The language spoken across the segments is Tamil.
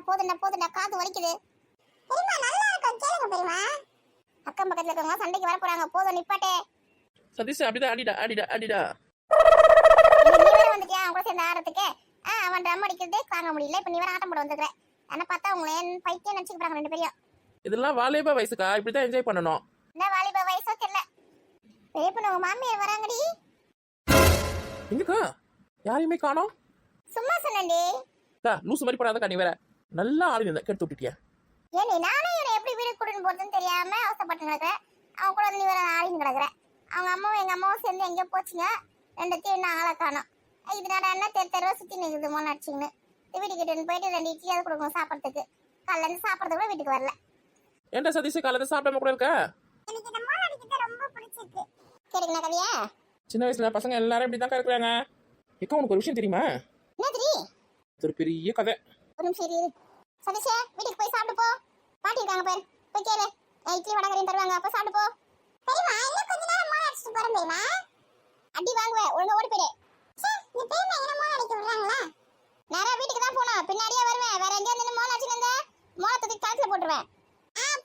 போதுண்டா காது வலிக்குது. பெரியமா நல்லா இருக்கும் கேளுங்க பெரியமா. அக்கம் பக்கத்துல இருக்கவங்க சண்டைக்கு வர போறாங்க, போதும் நிப்பாட்டே. சதீஷ் அப்படிதான் அடிடா. நீ வேற வந்துட்டியா அவங்க சேர்ந்து ஆடுறதுக்கு? அவன் ட்ரம் அடிக்கிறது தாங்க முடியல, இப்ப நீ வேற ஆட்டம் போட வந்துருக்க. என்ன பார்த்தா உங்களை பைத்தியம் நினைச்சுக்க போறாங்க ரெண்டு பேரும். இதெல்லாம் வாலிப வயசுக்கா, இப்படிதான் என்ஜாய் பண்ணணும். என்ன வாலிப வயசோ தெரியல. பெரிய பொண்ணு உங்க மாமியார் வராங்கடி. எங்கக்கா யாரையுமே காணோம்? சும்மா சொன்னேன்டி. லூசு மாதிரி போடாதக்கா, நீ வேற நல்லா ஆடி இருந்த கெடுத்து விட்டுட்டியா? ஏனி நானே இவனை எப்படி வீடு கூட்டின்னு போறதுன்னு தெரியாம அவசரப்பட்டு கிடக்குறேன். அவன் கூட வந்து நீ வேற ஆடின்னு கிடக்குறேன். அவங்க அம்மாவும் எங்க அம்மாவும் சேர்ந்து எங்கேயோ போச்சுங்க, ரெண்டுத்தையும் இன்னும் ஆளை காணோம். இதனால என்ன தெருவா சுத்தி நிற்குது மோன்னு அடிச்சுங்கன்னு வீட்டுக்கு கிட்ட போயிட்டு 2 இட்லியாவது கொடுக்கணும் சாப்பிட்றதுக்கு. காலைல இருந்து சாப்பிட்றது கூட வீட்டுக்கு வரல. ஏன்டா சதீஷ் காலையில சாப்பிடாம கூட இருக்க? எனக்கு இந்த மோன் அடிக்கிறது ரொம்ப பிடிச்சிருக்கு. கேளுங்க கவியா, சின்ன வயசுல பசங்க எல்லாரும் இப்படிதான் இருக்கிறாங்க. ஏக்கா உனக்கு ஒரு விஷயம் தெரியுமா? என்ன தெரியும்? இது ஒரு பெரிய கதை. ஒரு நிமிஷம் இரு. சதீஷே வீட்டுக்கு போய் சாப்பிட்டு போ. பாட்டி இருக்காங்க பாரு, போய் கேளு. இட்லி வடகரையும் தருவாங்க, அப்ப சாப்பிட்டு போ. பெரியமா இன்னும் கொஞ்ச நேரம் மோன் அடிச்சிட்டு போறேன் பெரியமா. அடி வாங்குவேன், ஒழுங்கா ஓடி போயிடு. இந்த பெரியமா என்ன மோன் அடிக்க விடுறாங்களா? நேரா வீட்டுக்கு தான் போகணும், பின்னாடியே வருவேன். வேற எங்கேயா இருந்து மோன் அடிச்சுட்டு வந்தா மோனை தூக்கி கழுத்துல போட்டுருவேன்.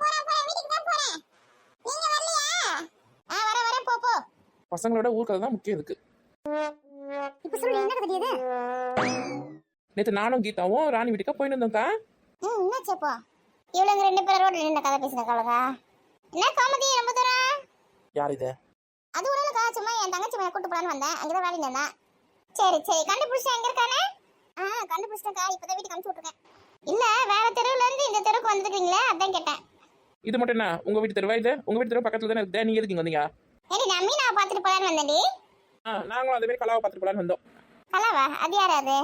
போறேன் வீட்டுக்கு தான் போறேன். நீங்க வரலையா? வரேன் போ. பசங்களோட ஊர் கதை தான் முக்கியம் இருக்கு. இப்ப சொல்லு என்ன கதை இது? நேத்து நானும் கீதாவும் ராணி வீட்டுக்கா போயிட்டு இருந்தோம்க்கா. என்னாச்சு அப்போ? இவளுங்க 2 பேரும் ரோட்ல நின்று கதை பேசின கலகா. என்ன காமெடி ரொம்ப தூரம்? யார் இது? அது ஒண்ணுக்கா, சும்மா என் தங்கச்சி மேல கூட்டு போலான்னு வந்தேன். அங்கதான் வேலை இருந்தேன். சரி கண்டுபிடிச்சா எங்க இருக்கானே? கண்டுபிடிச்சிட்டேன்க்கா, இப்பதான் வீட்டுக்கு அனுப்பிச்சு விட்டுருக்கேன். இல்ல வேற தெருவுல இருந்து இந்த தெருவுக்கு வந்துருக்கீங்களே, அதான் கேட்டேன். இது மட்டும் என்ன உங்க வீட்டு தெருவா? இது உங்க வீட்டு தெருவு பக்கத்துல தானே இருக்குது. நீங்க எதுக்கு வந்தீங்க? ஏடி நான் மீனாவை பார்த்துட்டு போலான்னு வந்தேன்டி. நாங்களும் அதே மாதிரி கலாவை பார்த்துட்டு போலான்னு வந்தோம். கலாவா? அது யாரு அது?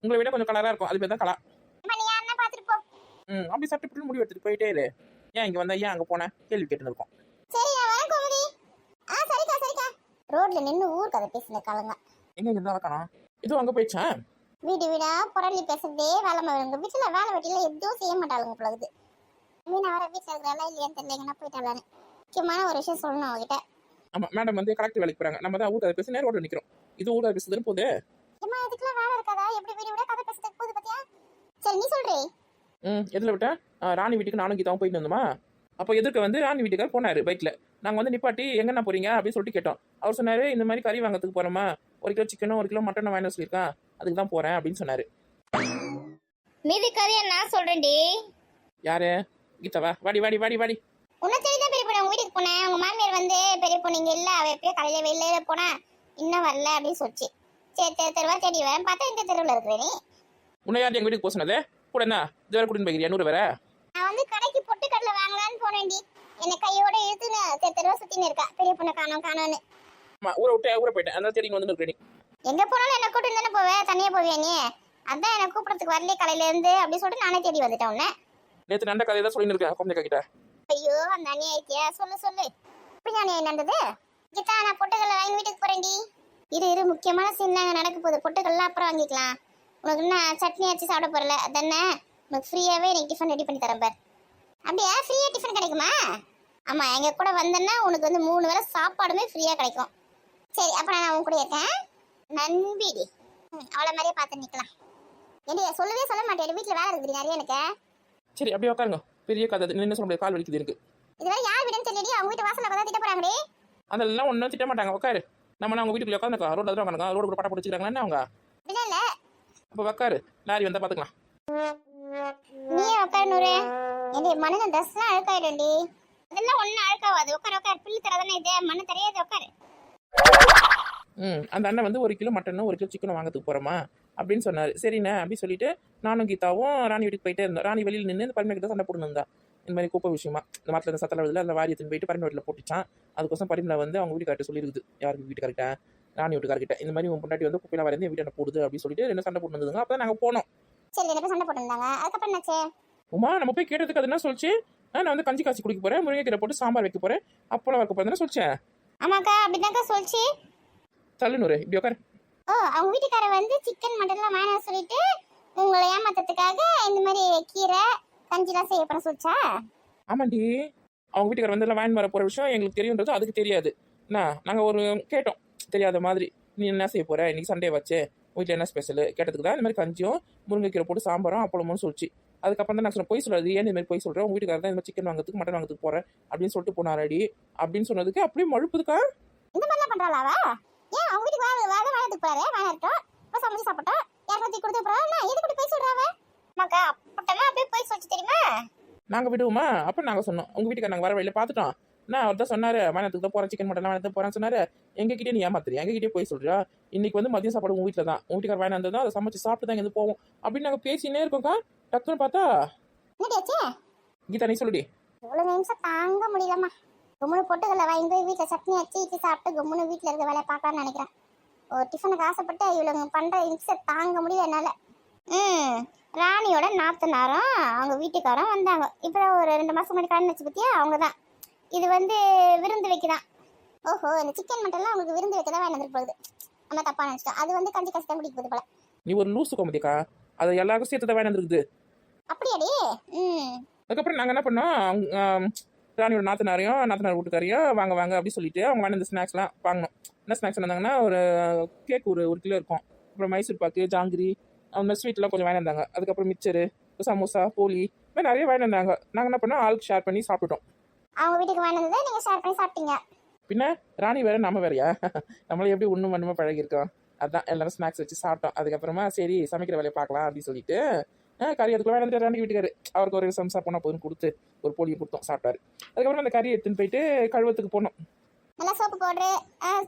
உங்களை விட கொஞ்சம் கலரா இருக்கும், அது பேர் தான் கலா. நீ யாருன்னா பார்த்துட்டு போ. அப்படி சாப்பிட்டு முடிவு எடுத்துட்டு போயிட்டே இரு. ஏன் இங்க வந்தா, ஏன் அங்க போன கேள்வி கேட்டு இருக்கோம். சரி நான் வரேன் கோமதி. சரிக்கா. ரோட்ல நின்னு ஊர் கதை பேசின காலங்க. எங்க இருந்தா காணோம்? இதுவும் அங்க போயிடுச்சா? வீடா புரளி பேசுறதே வேலை மாதிரி. வீட்டுல வேலை வெட்டில எதுவும் செய்ய மாட்டாளுங்க பொழுது. மீனா வர வீட்டுல இருக்கிறாளா இல்லையான்னு தெரியல, எங்கன்னா போயிட்டாளான்னு. முக்கியமான ஒரு விஷயம் சொல்லணும் அவகிட்ட. ஆமா மேடம் வந்து கலெக்டர் வேலைக்கு போறாங்க. நம்ம தான் ஊர் கதை பேசி நேரம் ரோட்ல நிக்கிறோம். இது ஊர் கதை பேசுதுன்னு போகுது. இதுக்கெல்லாம் வேலை இருக்காதா? எப்படி வீடு கதை பேசுறதுக்கு போகுது பாத்தியா? சரி நீ சொல்றே. எதுல விட்டா? ராணி வீட்டுக்கு நானும் கீதாவும் போயிட்டு வந்தோமா. அப்போ எதிர்க்க வந்து ராணி வீட்டுக்கார் போனாரு பைக்ல. நாங்க வந்து நிப்பாட்டி எங்கன்னா போறீங்க அப்படின்னு சொல்லிட்டு கேட்டோம். அவர் சொன்னாரு இந்த மாதிரி கறி வாங்கறதுக்கு போறோமா, 1 கிலோ சிக்கனும் 1 கிலோ மட்டனும் வாங்கி சொல்லியிருக்கான், அதுக்கு தான் போறேன் அப்படின்னு சொன்னாரு. மீதி கதையை நான் சொல்றேன்டி. யாரு? கீதாவா? வாடி உன்னை தேடிதான் பெரிய பொண்ணு உங்க வீட்டுக்கு போனேன். உங்க மாமியார் வந்து பெரிய பொண்ணு இங்க இல்ல, அவ எப்பயோ காலையில வெளியில போனா இன்னும் வரல அப்படின்னு சொல்லிச்சு. சரி தெருவா தேடி வரேன் பார்த்தா இந்த தெருவில் இருக்கிறேன். நீ உன்னை யார் எங்க வீட்டுக்கு போக சொன்னது? கூட என்ன இது வேற கூட்டின்னு போய்க்கிறியா? 100 வேற. நான் வந்து கடைக்கு பொட்டுக்கடலை வாங்கலான்னு போனேன்டி. என்னை கையோட இழுத்துன்னு தெருவா சுத்தின்னு இருக்கா, பெரிய பொண்ணு காணோம்னு. ஊரை போயிட்டேன், அதனால தேடி வந்து இருக்கிறேன். எங்க போனாலும் என்ன கூட்டிட்டு தானே போவேன், தனியா போவியா நீ? அதான் என்ன கூப்பிடறதுக்கு வரலையே காலையில இருந்து அப்படின்னு சொல்லிட்டு நானே தேடி வந்துட்டேன் உன்னை. நேற்று நல்ல கதையை தான் சொல்லிட்டு இருக்கேன் குழந்தைங்க கிட்ட. ஐயோ அந்த அநியாயத்தியா சொல்லு. இப்படி அநியாயம் நடந்தது? கீதா நான் பொட்டுக்கடலை வாங்கி வீட்டுக்கு போறேன்டி. இரு முக்கியமான சீன் நடக்க போகுது. பொட்டுக்கடலாம் அப்புறம் வாங்கிக்கலாம். உனக்கு என்ன சட்னி அரைச்சி சாப்பிட போறல, அதானே? உனக்கு ஃப்ரீயாவே எனக்கு டிஃபன் ரெடி பண்ணி தரேன் பார். அப்படியா? ஃப்ரீயா டிஃபன் கிடைக்குமா? ஆமா, எங்க கூட வந்தேன்னா உனக்கு வந்து 3 வேளை சாப்பாடுமே ஃப்ரீயா கிடைக்கும். சரி அப்ப நான் உன் கூட இருக்கேன். நம்பிடி. அவளை மாதிரியே பார்த்து நிக்கலாம். ஏடியா சொல்லவே சொல்ல மாட்டேன், வீட்டுல வேலை இருக்குது நிறைய எனக்கு. சரி அப்படியே உட்காருங்க. பெரிய கதை என்ன சொல்ல முடியாது, கால் வலிக்குது இருக்கு. இதெல்லாம் யார் வீடுன்னு தெரியடி, அவங்க வீட்டு வாசல்ல உட்காந்து திட்ட போறாங்கடி. அதெல்லாம் ஒன்றும் திட்ட மாட்டாங்க, உட்காரு. நம்ம அவங்க வீட்டுக்குள்ள உட்காந்துக்கா, ரோட்ல தான் உட்காந்துக்கா. ரோடு கூட பட்டா பிடிச்சிக்கிறாங்களா என்ன அவங்க? இல்ல அப்போ உட்காரு, லாரி வந்தா பாத்துக்கலாம். நீ உட்காரு நூறு. ஏடி மண்ணு ட்ரெஸ்லாம் அழுக்காயிடும்டி. அதெல்லாம் ஒன்றும் அழுக்காவாது. உட்காரு பில்லு தர தானே இது, மண்ணு தெரியாது உட்காரு. அந்த அண்ணன் வந்து 1 கிலோ மட்டனும் 1 கிலோ சிக்கனும் வாங்கறதுக்கு போறோமா அப்படின்னு சொன்னாரு. சரிண்ணே அப்படின்னு சொல்லிட்டு நானும் கீதாவும் ராணி வீட்டுக்கு போயிட்டே இருந்தோம். ராணி வெளியில் நின்று இந்த பரிமை கிட்ட சண்டை போட்டு இருந்தா. இந்த மாதிரி குப்பை விஷயமா இந்த மரத்துல இந்த சத்தல விழுதுல அந்த வாரியத்தின் போயிட்டு பரிமை வீட்டில் போட்டுச்சான். அதுக்கோசம் பரிமில வந்து அவங்க வீட்டுக்கார்ட்ட சொல்லியிருக்குது. யாருக்கு வீட்டுக்கார்ட்ட? ராணி வீட்டுக்கார்கிட்ட. இந்த மாதிரி உன் பொண்டாட்டி வந்து குப்பையில வரைந்து என் வீட்டை போடுது அப்படின்னு சொல்லிட்டு 2 சண்டை போட்டு வந்ததுங்க. அப்போ நாங்கள் போனோம். சரி 2 சண்டை போட்டு இருந்தாங்க. அதுக்கப்புறம் என்னாச்சு? உமா நம்ம போய் கேட்டதுக்கு அது என்ன சொல்லிச்சு? நான் வந்து கஞ்சி காய்ச்சி குடிக்க போறேன், முருங்கைக்கீரை போட்டு சாம்பார் வைக்க போறேன், அப்பளம் வைக்க போறேன்னு சொல்லிச்சேன். ஆமாக்கா அப்படிதான்க்கா சொல்லிச்சு. தள்ளுநூறு இப்படி உட்காரு. அவங்க வீட்டுக்காரர் வந்து சிக்கன் மட்டன்லாம் வேணாம் சொல்லிட்டு உங்களை ஏமாத்ததுக்காக இந்த மாதிரி கீரை கஞ்சிலாம் செய்ய போற சொல்லிச்சா? ஆமாண்டி, அவங்க வீட்டுக்காரர் வந்து எல்லாம் வாங்கி வர போற விஷயம் எங்களுக்கு தெரியுன்றது அதுக்கு தெரியாது. நாங்கள் ஒரு கேட்டோம் தெரியாத மாதிரி, நீ என்ன செய்ய போற இன்னைக்கு சண்டே வச்சு வீட்டில் என்ன ஸ்பெஷல் கேட்டதுக்கு தான் இந்த மாதிரி கஞ்சியும் முருங்கைக்கீரை போட்டு சாம்பாரும் அப்பளமும் சொல்லிச்சு. அதுக்கப்புறம் தான் நான் சொன்னேன், போய் சொல்லாது, ஏன் இந்த மாதிரி போய் சொல்கிறேன், உங்கள் வீட்டுக்காரர் தான் இந்த மாதிரி சிக்கன் வாங்குறதுக்கு மட்டன் வாங்குறதுக்கு போகிறேன் அப்படின்னு சொல்லிட்டு போனாரடி அப்படின்னு சொன்னதுக்கு அப்படியே மழுப்புதுக்கா. இந்த மாதிரிலாம் பண்றாளா அவ? ஏன் அவங்க வீட்டுக்கு வாழறதுக்கு போறாரு, வாழறட்டும், இப்போ சமைச்சு சாப்பிட்டோம், யாருக்கு கொடுத்து போறா, எது கூட போய் சொல்றாவ? அம்மாக்கா அப்பட்டமா அப்படியே போய் சொல்லிச்சு தெரியுமா? நாங்கள் விடுவோமா? அப்போ நாங்கள் சொன்னோம், உங்கள் வீட்டுக்கு நாங்கள் வர வழியில் பார்த்துட்டோம், நான் அவர் தான் சொன்னார், வானத்துக்கு தான் போகிறேன், சிக்கன் மட்டன் வானத்துக்கு போகிறேன்னு சொன்னார். எங்ககிட்டே நீ ஏமாத்துறியா, எங்ககிட்டே போய் சொல்றியா, இன்னைக்கு வந்து மதியம் சாப்பாடு உங்கள் வீட்டில் தான், உங்கள் வீட்டுக்கார வாங்கினது தான், அதை சமைச்சு சாப்பிட்டு தான் இங்கே போவோம் அப்படின்னு நாங்கள் பேசினே இருக்கோம்க்கா. டக்குன்னு பார்த்தா என்னடியாச்சு? கீதா நீ சொல்லுடி. இவ்வளவு நிமிஷம் தாங்க முடியலம்மா. கும்முனு பொட்டுக்கல்ல வாங்கி போய் வீட்டில் சட்னி வச்சு இட்லி சாப்பிட்டு கும்முனு வீட்டில் இருக்க வேலையை பார்க்கலான்னு நினைக்கிறேன். ஒரு டிஃபனுக்கு ஆசைப்பட்டு இவ்வளவு பண்ற நிமிஷம் தாங்க முடியல என்னால. ராணியோட நாத்தனாரும் அவங்க வீட்டுக்காரும் வந்தாங்க. இப்போ ஒரு 2 மாசம் முன்னாடி கடன் வச்சு பத்தியா, அவங்க தான் இது வந்து விருந்து வைக்கதான். ஓஹோ, இந்த சிக்கன் மட்டன்லாம் அவங்களுக்கு விருந்து வைக்க தான் வேணும் போகுது. நம்ம தப்பா நினைச்சிட்டோம். அது வந்து கஞ்சி கஷ்டம் குடிக்க போகுது போல. நீ ஒரு லூசு கோமதிக்கா, அதை எல்லாருக்கும் சேர்த்து தான் வேணுந்துருக்குது. அப்படியாடி? அதுக்கப்புறம் நாங்கள் என்ன பண்ணோம், ராணியோட நாத்தனார் வீட்டுக்காரையும் வாங்க வாங்க அப்படி சொல்லிட்டு அவங்க வேணும் இந்த ஸ்நாக்ஸ்லாம் வாங்கினோம். என்ன ஸ்நாக்ஸ் இருந்தாங்கன்னா, ஒரு கேக் ஒரு கிலோ இருக்கும், அப்புறம் மைசூர் பாக்கு, ஜாங்கிரி, அந்த மாதிரி ஸ்வீட்லாம் கொஞ்சம் வாங்கியிருந்தாங்க. அதுக்கப்புறம் மிச்சரு, சமோசா, போலி, இந்த மாதிரி நிறைய வாங்கியிருந்தாங்க. நாங்கள் என்ன பண்ணோம், ஆளுக்கு ஷேர் பண்ணி சாப்பிட்டுட்டோம். அவங்க வீட்டுக்கு வாங்கினதை நீங்க ஷேர் பண்ணி சாப்பிட்டீங்க. பின்ன ராணி வேற நம்ம வேறையா, நம்மள எப்படி ஒன்றும் மண்ணுமா பழகிருக்கோம். அதான் எல்லாரும் ஸ்நாக்ஸ் வச்சு சாப்பிட்டோம். அதுக்கப்புறமா சரி சமைக்கிற வேலையை பார்க்கலாம் அப்படின்னு சொல்லிட்டு கறி அதுக்குள்ள வேணாம் ராணி வீட்டுக்காரு அவருக்கு ஒரு சம்சா போனால் போதுன்னு கொடுத்து ஒரு போலியை கொடுத்தோம், சாப்பிட்டாரு. அதுக்கப்புறம் அந்த கறியை எடுத்துன்னு போயிட்டு கழுவத்துக்கு போனோம். நல்லா சோப்பு போடுற,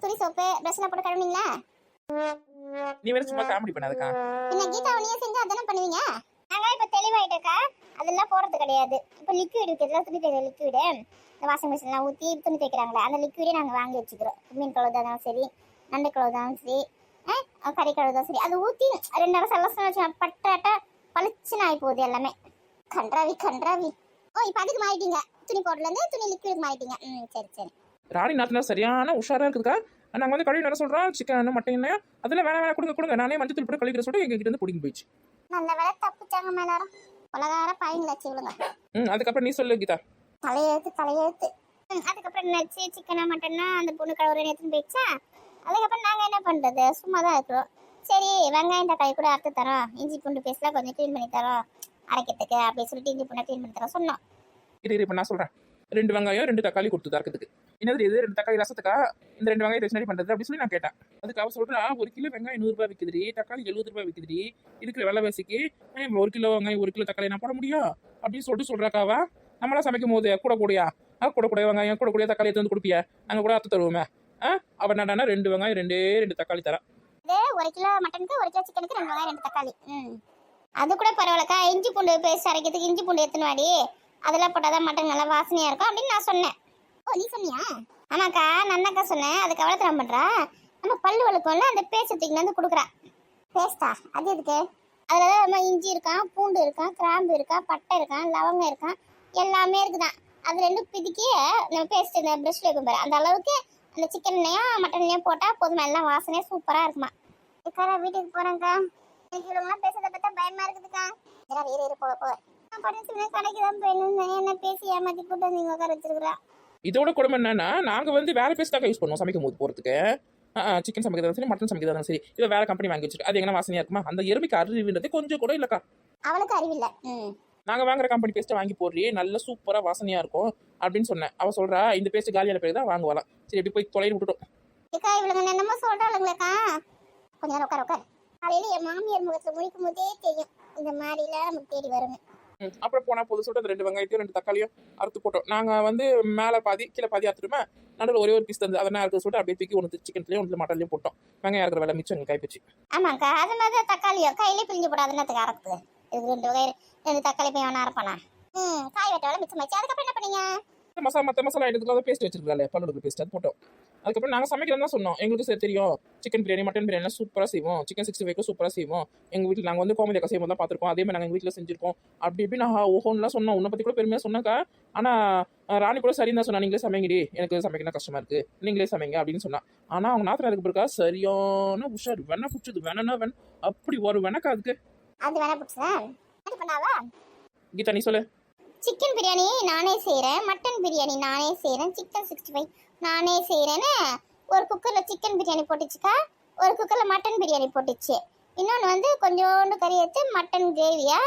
துணி சோப்பு, ப்ரஷ்லாம் போட்டு கழுவுனீங்களா? நீ வேற சும்மா காமெடி பண்ணாதுக்கா. என்ன கீதா நீயே செஞ்சு அதானே பண்ணுவீங்க? நாங்க இப்ப தெளிவாயிட்டேக்கா, அதெல்லாம் போடுறது கிடையாது. இப்ப லிக்விட் இருக்குதுல, துணி தைக்கிற லிக்விடு, இந்த வாஷிங் மிஷின்லாம் ஊற்றி துணி தைக்கிறாங்களே அந்த லிக்விடே நாங்கள் வாங்கி வச்சுக்கிறோம். மீன் கழுவுதாலும் சரி, நண்டு கழுவுதாலும் சரி, கறி கழுவுதாலும் சரி, அது ஊற்றி 2 நேரம் சல்லசம் வச்சு பட்டாட்டா பளிச்சுன்னு ஆகி போகுது எல்லாமே. கன்றாவி. ஓ, இப்போ அதுக்கு மாறிட்டீங்க, துணி போடலேருந்து துணி லிக்விட் மாறிட்டீங்க. சரி. ராணி நாத்தினா சரியான உஷாரா இருக்குதுக்கா. நாங்கள் வந்து கழுவி என்ன சொல்கிறோம், சிக்கன் மட்டன் அதெல்லாம் வேணாம் கொடுங்க, நானே மஞ்சள் தூள் போட்டு கழுவிக்கிற சொல்லிட்டு எங்ககிட்ட இருந்து பிடிங்கி போயிடுச்சு. நல்ல வேலை தப்பிச்சாங்க மேலாரம், உலகார பாயங்களாச்சு இவளுங்க. அதுக்கப்புறம் நீ சொல்லு கீதா. தலையெழுத்து. அதுக்கப்புறம் என்னாச்சு, சிக்கனா மட்டன்னா அந்த பொண்ணு கழுவுற எடுத்துன்னு போயிடுச்சா. அதுக்கப்புறம் நாங்கள் என்ன பண்ணுறது, சும்மா தான் இருக்கிறோம். சரி வெங்காயம் தக்காளி கூட அறுத்து தரோம், இஞ்சி பூண்டு பேஸ்ட்லாம் கொஞ்சம் க்ளீன் பண்ணி தரோம் அரைக்கிறதுக்கு அப்படின்னு சொல்லிட்டு இஞ்சி பூண்டை க்ளீன் பண்ணி தரோம் சொன்னோம். இது இப்போ நான் சொல்கிறேன், 2 வெங்காயம் 2 தக்காளி கொடுத்து தரக்கிறதுக்கு. என்னது இது 2 தக்காளி ரசத்துக்கா, இந்த 2 வெங்காயம் ரெடி பண்ணுறது அப்படி சொல்லி நான் கேட்டேன். அதுக்கு அவ சொல்கிறா, 1 கிலோ வெங்காயம் 100 ரூபாய் விற்குதுடி, தக்காளி 70 ரூபாய் விற்குதுடி, இருக்கிற விலைவாசிக்கு 1 கிலோ வெங்காயம் 1 கிலோ தக்காளி நான் போட முடியும் அப்படின்னு சொல்லிட்டு சொல்கிறாக்காவா. நம்மளாம் சமைக்கும் போது கூடக்கூடியா கூட வெங்காயம் கூட தக்காளி எடுத்து வந்து கொடுப்பியா, நாங்கள் கூட அத்து தருவோமே. அவன் என்னடானா 2 வெங்காயம் 2 தக்காளி தரேன். 1 கிலோ மட்டனுக்கு 1 கிலோ சிக்கனுக்கு 2 வெங்காயம் 2 தக்காளி. அது கூட பரவாயில்லக்கா. இஞ்சி பூண்டு பேஸ்ட் அரைக்கிறதுக்கு இஞ்சி பூண்டு எடுத்துன்னு வாடி, அதெல்லாம் போட்டாதான் மட்டன் நல்லா வாசனையா இருக்கும் அப்படின்னு நான் சொன்னேன். ஓ, நீ சொன்னியா? ஆமாக்கா, நன்னாக்கா சொன்னேன். அதுக்கு அவளை தரம் பண்றா, நம்ம பல்லு வழுக்கம்ல அந்த பேஸ்ட் தூக்கின்னு வந்து கொடுக்குறா. பேஸ்டா? அது எதுக்கு? அதில் நம்ம இஞ்சி இருக்கான், பூண்டு இருக்கான், கிராம்பு இருக்கான், பட்டை இருக்கான், லவங்கம் இருக்கான், எல்லாமே இருக்குதான். அது 2 பிதிக்கி நம்ம பேஸ்ட் இந்த ப்ரஷ்ல இருக்கும் பாரு, அந்த அளவுக்கு அந்த சிக்கன்லையும் மட்டன்லையும் போட்டால் போதுமா, எல்லாம் வாசனையாக சூப்பராக இருக்குமா. அக்கா வீட்டுக்கு போகிறேங்க்கா, எனக்கு இவங்களாம் பேசுறத பார்த்தா பயமாக இருக்குதுக்கா. இரு போ நான் படிச்சு கடைக்கு தான் போயிருந்தேன், என்ன பேசி ஏமாற்றி கூட்டு வந்து உட்கார வச்சிருக்கிறா. இதோட கொடுமை என்னன்னா, நாங்கள் வந்து வேற பேஸ்ட் தான் யூஸ் பண்ணுவோம் சமைக்கும் போது போகிறதுக்கு. சிக்கன் சமைக்கிறதா சரி, மட்டன் சமைக்கிறதா சரி, இதை வேற கம்பெனி வாங்கி வச்சுட்டு அது எங்கன்னா வாசனையாக இருக்குமா. அந்த எருமைக்கு அறிவுன்றது கொஞ்சம் கூட இல்லைக்கா. அவளுக்கு அறிவில்லை. நாங்கள் வாங்குற கம்பெனி பேஸ்ட்டை வாங்கி போடுறே, நல்ல சூப்பராக வாசனையாக இருக்கும் அப்படின்னு சொன்னேன். அவள் சொல்கிறா, இந்த பேஸ்ட் காலியான பேர் தான் வாங்குவாளாம். சரி எப்படி போய் தொலைன்னு விட்டுட்டோம். அக்கா இவளுங்க என்னமோ சொல்கிறாளுங்களேக்கா. கொஞ்ச நேரம் உட்கார காலையில் என் மாமியார் முகத்தில் முடிக்கும் போதே தெரியும் இந்த மாதிரிலாம் நமக்கு தேடி வருங்க. அப்புறம் போனால் போது சொல்லிட்டு அந்த 2 வெங்காயத்தையும் 2 தக்காளியும் அறுத்து போட்டோம். நாங்கள் வந்து மேலே பாதி கீழே பாதி அறுத்துட்டுமே, நடுவில் ஒரே ஒரு பீஸ் தந்து அதெல்லாம் அறுத்து சொல்லிட்டு அப்படியே தூக்கி 1 சிக்கன்லேயும் 1 மட்டன்லையும் போட்டோம். வெங்காயம் இருக்கிற வேலை மிச்சம் எங்களுக்கு கைப்பிச்சு. ஆமாக்கா, அது மாதிரி தான் தக்காளியும் கையிலே பிழிஞ்சு போடாது, என்னத்துக்கு அறக்குது. இது 2 வெங்காயம் 2 தக்காளி போய் வேணா அரைப்பானா. காய் வெட்ட வேலை மிச்சமாச்சு. அதுக்கப்புறம் என்ன பண்ணீங்க? மற்ற மசாலா ஐட்டத்துக்கு பேஸ்ட் வச்சிருக்காங்களே பல்லு பேஸ்ட் அது போட்டோம். அதுக்கப்புறம் நாங்கள் சமைக்கிறோம் தான் சொன்னோம். எங்களுக்கு சரி தெரியும், சிக்கன் பிரியாணி மட்டன் பிரியாணிலாம் சூப்பராக செய்வோம், சிக்கன் 65 சூப்பராக செய்வோம். எங்கள் வீட்டில் நாங்கள் வந்து கோமதி அக்கா செய்வோம் தான் பார்த்துருக்கோம், அதே மாதிரி நாங்கள் எங்கள் வீட்டில் செஞ்சுருக்கோம் அப்படி இப்படி நான் ஓஹோன்லாம் சொன்னோம். உன்னை பற்றி கூட பெருமையாக சொன்னாக்கா. ஆனால் ராணி கூட சரின்னு தான் சொன்னா, நீங்களே சமைங்கடி, எனக்கு சமைக்கணும் கஷ்டமாக இருக்குது, நீங்களே சமைங்க அப்படின்னு சொன்னான். ஆனால் அவங்க நாத்திரம் இருக்கா சரியான உஷார், வேணா பிடிச்சது வேணா அப்படி ஒரு வேணக்கா அதுக்கு. அது வேணா பிடிச்சதா பண்ணாவா? கீதா நீ சொல்லு. சிக்கன் பிரியாணி நானே செய்கிறேன், மட்டன் பிரியாணி நானே செய்கிறேன், சிக்கன் 65 நானே செய்கிறேன்னு ஒரு குக்கரில் சிக்கன் பிரியாணி போட்டுச்சுக்கா, ஒரு குக்கரில் மட்டன் பிரியாணி போட்டுச்சு. இன்னொன்று வந்து கொஞ்சோண்டு கறி எடுத்து மட்டன் கிரேவியா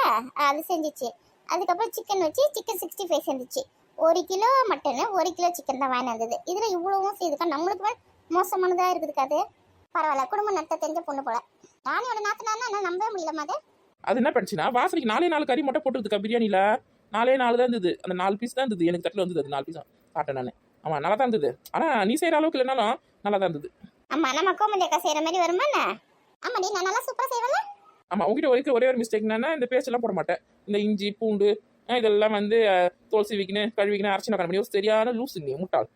அது செஞ்சிச்சு. அதுக்கப்புறம் சிக்கன் வச்சு chicken 65 செஞ்சிச்சு. 1 kilo mutton 1 kilo chicken தான் வாங்கி வந்தது. இதில் இவ்வளவும் செய்துக்கா நம்மளுக்கு மேலே மோசமானதாக இருக்குதுக்கா அது. பரவாயில்ல, குடும்பம் நடத்த தெரிஞ்ச பொண்ணு போல. ராணியோட நாத்தனார்னா என்ன நம்பவே முடியலமா அது. அது என்ன பண்ணுச்சுன்னா வாசனைக்கு 4 கறி மட்டும் போட்டுருதுக்கா பிரியாணியில். 4 தான் இருந்தது. அந்த 4 பீஸ் தான் இருந்தது எனக்கு தட்டில் வந்தது. அது 4 பீஸ் சாப்பிட்டேன் நான். ஆமாம், நல்லா தான் இருந்தது. ஆனால் நீ செய்கிற அளவுக்கு இல்லைனாலும் நல்லா தான் இருந்தது. ஆமாம், நம்ம கோமதி அக்கா செய்கிற மாதிரி வருமா என்ன? ஆமாம், நீ நான் நல்லா சூப்பராக செய்வேன்ல. ஆமாம், உங்ககிட்ட ஒரே ஒரு மிஸ்டேக் என்னன்னா இந்த பேஸ்ட் எல்லாம் போட மாட்டேன். இந்த இஞ்சி பூண்டு இதெல்லாம் வந்து தோல் சீவிக்கணும் கழுவிக்கணும் அரைச்சி நோக்க முடியும். சரியான லூஸுங்க முட்டாள்.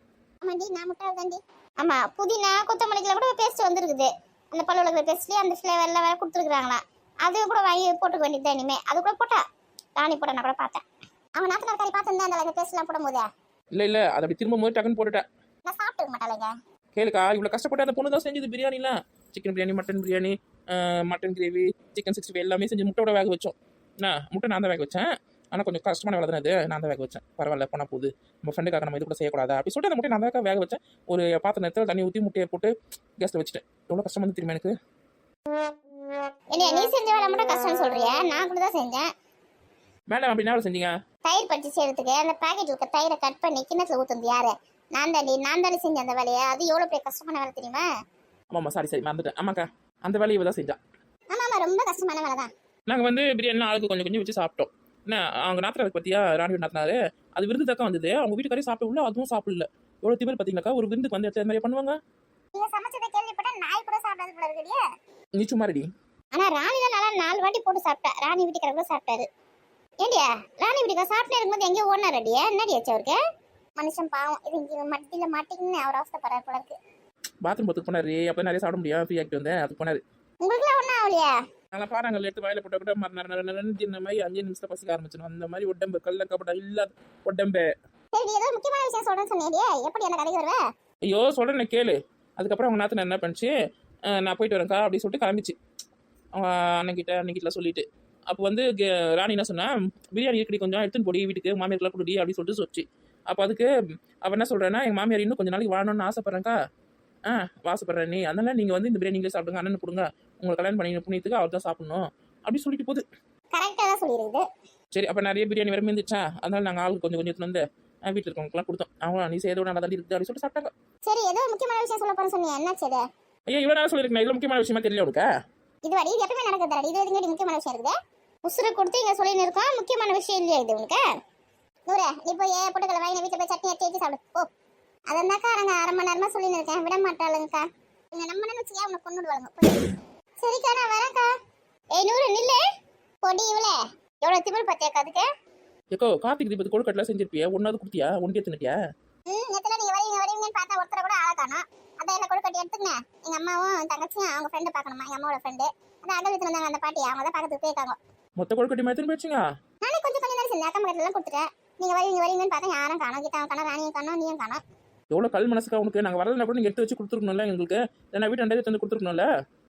ஆமாண்டி, நான் முட்டாள் தாண்டி. ஆமாம், புதினா கொத்தமல்லிக்கெல்லாம் கூட பேஸ்ட் வந்துருக்குது. அந்த பல்லு விளக்குற பேஸ்ட்லேயே அந்த ஃப்ளேவரில் வேறு கொடுத்துருக்குறாங்களா. அது கூட வாங்கி போட்டுக்க வேண்டியது இனிமே. அது கூட போட்டா ராணி போட்ட நான் கூட பார்த்தேன். அவன் நாத்தனார் கறி பார்த்துருந்தேன் அந்த பேஸ்ட்லாம் போடும் போதே. இல்லை அதை அப்படி திரும்ப போது டக்குன்னு போட்டுட்டேன். நான் சாப்பிட்டுக்க மாட்டாளேங்க. கேளுக்கா, இவ்வளோ கஷ்டப்பட்டு அந்த பொண்ணு தான் செஞ்சது பிரியாணிலாம். Chicken biryani, mutton biryani, mutton gravy, chicken 65 எல்லாமே செஞ்சு முட்டையோட வேக வச்சோம். முட்டை நான் தான் வேக வச்சேன். ஆனால் கொஞ்சம் கஷ்டமான வேலை தானே அது. நான் தான் வேக வச்சேன். பரவாயில்ல, போனால் போகுது. நம்ம ஃப்ரெண்டுக்காக நம்ம இது கூட செய்யக்கூடாது அப்படி சொல்லிட்டு அந்த முட்டை நான் தான் வேக வச்சேன். ஒரு பாத்திரத்தில் தண்ணி ஊற்றி முட்டையை போட்டு கேஸில் வச்சுட்டேன். எவ்வளோ கஷ்டம் வந்து தெரியுமா எனக்கு. என்ன நீ செஞ்ச வேலை மட்டும் கஷ்டம்னு சொல்றியா? நான் கூட தான் செஞ்சேன். மேடம் அப்படி என்ன செஞ்சீங்க? தயிர் பறிச்சு செய்யறதுக்கு அந்த பாக்கெட்ல இருக்க தயிரை கட் பண்ணி கிண்ணத்துல ஊத்துந்து யாரு? நான் தாண்டி செஞ்ச அந்த வேலையை. அது எவ்வளவு பெரிய கஷ்டமான வேலை தெரியுமா? ஆமாம்மா, சரி மறந்துட்டேன். ஆமாக்கா, அந்த வேலையை இவ தான் செஞ்சா. ஆமா, ரொம்ப கஷ்டமான வேலை தான். நாங்கள் வந்து பிரியாணிலாம் ஆளுக்கு கொஞ்சம் கொஞ்சம் வச்சு சாப்பிட்டோம். என்ன அவங்க நாத்தனார் பற்றியா ராணி நாத்தனாரு அது விருந்து தக்கம் வந்தது. அவங்க வீட்டுக்காரே சாப்பிடல, அதுவும் சாப்பிடல. எவ்வளோ திமிர் பார்த்தீங்கன்னாக்கா, ஒரு விருந்துக்கு வந்து எடுத்து மாதிரி பண்ணுவாங்க. நீங்க சமைச்சதை கேள்விப்பட்டா நாய் கூட சாப்பிடாது போல இருக்கடியே. நீ சும்மா ரெடி. ஆனா ராணி தான் நல்லா 4 வாட்டி போட்டு சாப்பிட்டா. ராணி வீட்டுக்கார கூட சாப்பிட்டாரு. ஏண்டியா ராணி வீட்டுக்கார சாப்பிட்டே இருக்கும்போது எங்கேயோ ஓடினா ரெடியா? என்னடி ஆச்சு அவருக்கு? மனுஷன் பாவம். இது இங்கே மட்டியில் மாட்டிங்கன்னு அவர் அவஸ்தைப்படுறாரு போல இருக்கு. பாத்ரூம் போத்துக்கு போனாரு. அப்போ நிறைய சாப்பிட முடியாது, ஃப்ரீ ஆகிட்டு வந்தேன். அதுக்கு போனாரு. உங்களுக்குலாம் ஒன்றும் ஆகலையா? நல்லா பாருங்கள், எடுத்து வாயில போட்ட கூட இந்த மாதிரி 5 நிமிஷம் பசிக்க ஆரம்பிச்சிடும். அந்த மாதிரி உடம்பு கல்ல கப்படா இல்லாத உடம்பு. சரி, ஏதோ முக்கியமான விஷயம் சொல்றேன்னு சொன்னேடியே, எப்படி என்ன கடைக்கு வருவ? ஐயோ சொல்கிறேன் கேளு. அதுக்கப்புறம் அவங்க நாத்தனை என்ன பண்ணிச்சு, நான் போயிட்டு வரேன்க்கா அப்படின்னு சொல்லிட்டு கிளம்பிச்சு. அவங்க அன்னைக்கிட்ட சொல்லிட்டு அப்போ வந்து ராணி என்ன சொன்னா, பிரியாணி இருக்கடி கொஞ்சம் எடுத்துன்னு போடி வீட்டுக்கு, மாமியாருக்குலாம் கொடுடி அப்படின்னு சொல்லிட்டு சொல்லிச்சு. அப்போ அதுக்கு அவன் என்ன சொல்கிறேன்னா, எங்கள் மாமியார் இன்னும் கொஞ்சம் நாளைக்கு வாழணும்னு ஆசைப்பட்றேன்க்கா. வாசப்படுறேன் நீ, அதனால நீங்கள் வந்து இந்த பிரியாணிங்களே சாப்பிடுங்க, அண்ணன் கொடுங்க, உங்களை கல்யாணம் பண்ணி புண்ணியத்துக்கு அவர் தான் சாப்பிடணும் அப்படி சொல்லிட்டு போகுது. கரெக்டாக தான் சொல்லிடுது. சரி, அப்போ நிறைய பிரியாணி வர மீந்துச்சா, அதனால நாங்கள் ஆளுக்கு கொஞ்சம் எடுத்துன்னு வந்து வீட்டில் இருக்கவங்களுக்குலாம் கொடுத்தோம். அவங்க நீ செய்யறதோட நல்லா தான் இருக்குது அப்படின்னு சொல்லிட்டு சாப்பிட்டாங்க. சரி, ஏதோ முக்கியமான விஷயம் சொல்ல போறேன்னு சொன்னீங்க, என்னாச்சு அது? ஐயா இவ்வளோ நேரம் சொல்லியிருக்கேன், இதில் முக்கியமான விஷயமா தெரியல உனக்கு? இது வரை இது எப்பவுமே நடக்குது. இது எதுங்க முக்கியமான விஷயம் இருக்குது? உசுரை கொடுத்து இங்கே சொல்லின்னு இருக்கோம், முக்கியமான விஷயம் இல்லையா இது உனக்கு? நூறு நீ போய் பொட்டுக்களை வாங்கி வீட்டில் போய் சட்னி வச்சு சாப்பிடு போ. அதாக்கா நாங்கள் 1/2 மணி நேரமா சொல்லின்னு இருக்கேன், விட மாட்டாளுங்கக்கா. நீங்கள் நம்ம நினைச்சியா உனக்கு கொண்டு விடுவாங்க. சரிக்கா, நான் வரேன்க்கா. ஏய் நூறு நில்லு. பொடி இவ்வளோ எவ்வளோ திமிழ் பார்த்தியாக்கா அதுக்கு? ஏக்கோ கார்த்திக் தீபத்து கொழுக்கட்டெலாம் செஞ்சிருப்பியா? ஒன்றாவது கொடுத்தியா? ஒன்றே தின்னுட்டியா? எத்தனை நீங்கள் வருவீங்கன்னு பார்த்தா ஒருத்தரை கூட ஆளை காணோம். அதான் என்ன கொழுக்கட்டை எடுத்துங்க. எங்கள் அம்மாவும் தங்கச்சியும் அவங்க ஃப்ரெண்டு பார்க்கணுமா, எங்கள் அம்மாவோட ஃப்ரெண்டு. அதான் அங்கே வீட்டில் இருந்தாங்க அந்த பாட்டி, அவங்க தான் பார்க்கறதுக்கு போயிருக்காங்க. மொத்த கொழுக்கட்டை மாதிரி போயிடுச்சுங்க. நானே கொஞ்சம் நேரம் செஞ்சேன், அக்கம் பக்கத்துலாம் கொடுத்துட்டேன். நீங்கள் வருவீங்கன்னு பார்த்தா யாரும் காணோம். கீதாவும் காணோம், ராணியும் காணோம், நீயும் காணோம். எவ்வளோ கல் மனசுக்கா உனக்கு. நாங்கள் வரலன்னா கூட நீங்கள் எடுத்து வச்சு கொடுத்துருக்கணும்ல எங்களுக்கு. ஏன்னா வீட்டு ரெண்டாவது வந்து கொடுத்துருக்கணும்ல.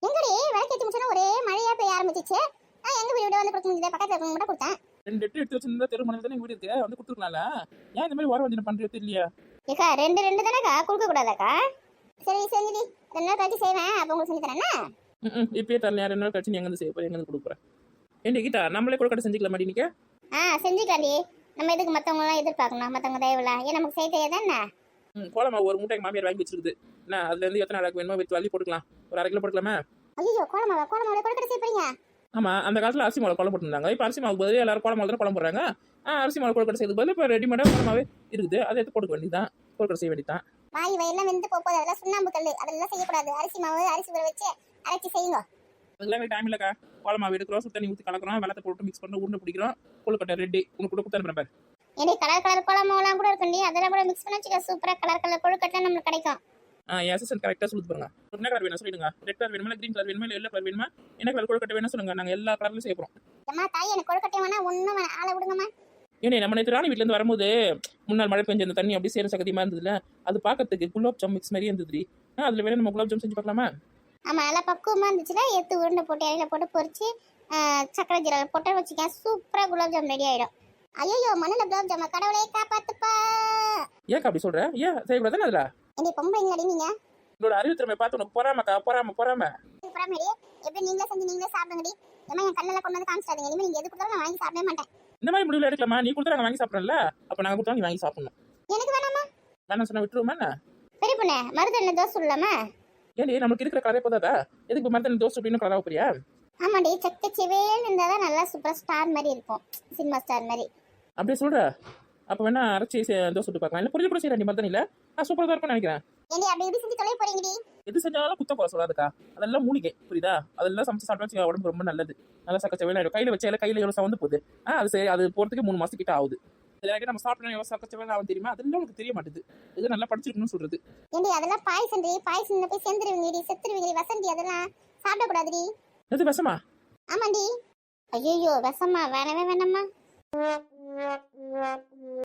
எங்கடி விளக்கேற்றி முடிச்சோன்னா ஒரே மழையாக பெய்ய ஆரம்பிச்சிச்சு. நான் எங்கள் வீடு வந்து கொடுக்க முடியாது, பக்கத்தில் இருக்கவங்க மட்டும் கொடுத்தேன். 2 எட்டு எடுத்து வச்சிருந்தா தெரு மனையில் தானே எங்கள் வீடு இருக்கு, வந்து கொடுத்துருக்கலாம்ல. ஏன் இந்த மாதிரி வர வந்து பண்ணுறது தெரியலையா? ஏக்கா 2 தானேக்கா, கொடுக்க கூடாதாக்கா? சரி செஞ்சுடி, 2 நாள் கழிச்சு செய்வேன், அப்போ உங்களுக்கு செஞ்சு தரேன்னா. இப்பயே தரல, 2 நாள் கழிச்சு நீ எங்கே செய்ய போகிறேன், எங்கே கொடுக்குறேன். ஏன் கீதா நம்மளே கொழுக்கட்டை செஞ்சுக்கலாம் மாட்டி நிற்க? செஞ்சுக்காண்டி. நம்ம எதுக்கு மற்றவங்களாம் எதிர்பார்க்கணும், மற்றவங்க தயவுல ஏன் நமக்கு செய்ய தெரியாதானே? கோலமா ஒரு மூட்டை எங்கள் மாமியார் வாங்கி வச்சிருக்குது. என்ன அதுலேருந்து எத்தனை நாளைக்கு வேணுமோ வச்சு வள்ளி போட்டுக்கலாம். ஒரு 1/2 கிலோ போட்டுக்கலாமா? ஐயோ, கோலமாவை கொழுக்கட்டை செய்ய போறீங்க? ஆமாம், அந்த காலத்தில் அரிசி மாவு குழம்பு போட்டுருந்தாங்க. இப்போ அரிசி மாவுக்கு பதில் எல்லாரும் கோலமாவு தான் குழம்பு போடுறாங்க. அரிசி மாவு கொழுக்கட்டை செய்யறதுக்கு பதில் இப்போ ரெடிமேடாக கோலமாவே இருக்குது, அதை எடுத்து போட்டுக்க வேண்டியதான், கொழுக்கட்டை செய்ய வேண்டியதான். வாய் வயெல்லாம் வெந்து போகுது, அதெல்லாம் சுண்ணாம்பு கல், அதெல்லாம் செய்யக்கூடாது. அரிசி மாவு அரிசி ஊற வச்சு அரைச்சி செய்யுங்க. அதுக்கெல்லாம் எனக்கு டைம் இல்லைக்கா. கோலமாவு எடுக்கிறோம், சுத்தண்ணி ஊற்றி கலக்கிறோம், வெள்ளத்தை போட்டு மிக்ஸ் பண்ணி உருண்டை பிடிக்கிறோம், கொழுக்கட்டை ரெடி. உனக்கு கூட கொடுத்தா பாரு. ஏன்னா கலர் கோலமாவெல்லாம் கூட இருக்குண்டி, அதெல்லாம் கூட மிக்ஸ் பண்ணி வச்சுக்க, சூப்பராக கலர் கொழுக்கட்டை நம்மளுக்கு கிடைக்கும். என் அசிஸ்டன்ட் கரெக்டாக சொல்லி பாருங்க. என்ன கலர் வேணும் சொல்லிடுங்க. ரெட் கலர் வேணுமா, கிரீன் கலர் வேணுமா, இல்லை எல்லோ கலர் வேணுமா, என்ன கலர் கொழுக்கட்டை வேணும் சொல்லுங்க, நாங்கள் எல்லா கலர்லையும் செய்ய போகிறோம். அம்மா தாய், எனக்கு கொழுக்கட்டை வேணா, ஒன்றும் வேணாம், ஆளை விடுங்கம்மா. ஏன்னா நம்ம நேற்று ராணி வீட்டிலேருந்து வரும்போது முன்னாள் மழை பெஞ்ச அந்த தண்ணி அப்படியே சேர சகதியமாக இருந்ததுல, அது பார்க்கறதுக்கு குலாப் ஜாம் மிக்ஸ் மாதிரி இருந்தது. அதில் வேணும் நம்ம குலாப் ஜாம் செஞ்சு பார்க்கலாமா? ஆமாம், நல்லா பக்குவமாக இருந்துச்சுன்னா எடுத்து உருண்டை போட்டு இலையில போட்டு பொரிச்சு சக்கரை ஜீரகம் போட்டு வச்சுக்கேன், சூப்பராக குலாப் ஜாம் ரெடி ஆகிடும். ஐயோ, மண்ணில் குலாப் ஜாம், கடவுளே காப்பாத்துப்பா. ஏன் அப்படி சொல்கிற? ஏன் செய்யக்கூடாது அதில்? என்னை பொம்பளைங்களாடி நீங்கள்? உங்களோட அறிவுத்திறமை பார்த்து உனக்கு பொறாமக்கா பொறாம அப்புறம் மேடி எப்படி நீங்களே செஞ்சு நீங்களே சாப்பிடுங்கடி. ஏமா என் கண்ணில் கொண்டு வந்து காமிச்சிட்டாதீங்க. இனிமேல் நீங்க எது கொடுத்தாலும் நான் வாங்கி சாப்பிடவே மாட்டேன். இந்த மாதிரி முடிவுல எடுக்கலாமா? நீ கொடுத்தா நாங்கள் வாங்கி சாப்பிட்றோம்ல, அப்போ நாங்கள் கொடுத்தா நீ வாங்கி சாப்பிடணும். எனக்கு வேணாமா? வேணாம் சொன்னா விட்டுருவோமா என்ன? பெரிய பொண்ணு மருதெண்ணெய் தோசை சொல்லலாமா? ஏன்டி நம்மளுக்கு இருக்கிற கலரே போதாதா? எதுக்கு இப்போ மரத்தில் தோசை அப்படின்னு கலராக போறியா? ஆமாடி, செக்க செவேன்னு இருந்தால் தான் நல்லா சூப்பர் ஸ்டார் மாதிரி இருக்கும், சினிமா ஸ்டார் மாதிரி. அப்படியே சொல்ற. அப்போ வேணா அரைச்சி தோசை சுட்டு பார்க்கலாம். இல்லை புரிஞ்சு கூட செய்யறேன். நீ மரத்தனில நான் சூப்பராக தான் இருக்கும்னு நினைக்கிறேன். ஏண்டி அப்படி எப்படி செஞ்சு தொலை போறீங்கடி? எது செஞ்சாலும் குத்த போல சொல்லாதுக்கா. அதெல்லாம் மூலிகை, புரியுதா? அதெல்லாம் சமைச்சு சாப்பிட்டா உடம்பு ரொம்ப நல்லது. நல்லா சக்கச்ச வேலை கையில் வச்சால கையில் எவ்வளோ சவந்து போகுது. அது சரி, அது போகிறதுக்கு 3 மாதம் கிட்ட ஆகுது. இதில் நம்ம சாப்பிட்டோம் எவ்வளோ சக்கச்ச வேலை ஆகும் தெரியுமா? அதெல்லாம் உனக்கு தெரிய மாட்டேது. இது நல்லா படிச்சிருக்கணும்னு சொல்றது. ஏண்டி அதெல்லாம் பாயசம்டி, பாயசம் போய் சேர்ந்துருவீங்கடி, செத்துருவீங்கடி. வசந்தி அதெல்லாம் சாப்பிடக்கூடாதுடி. எது விஷமா? ஆமாண்டி. ஐயோ விஷமா? வேணவே வேணாமா?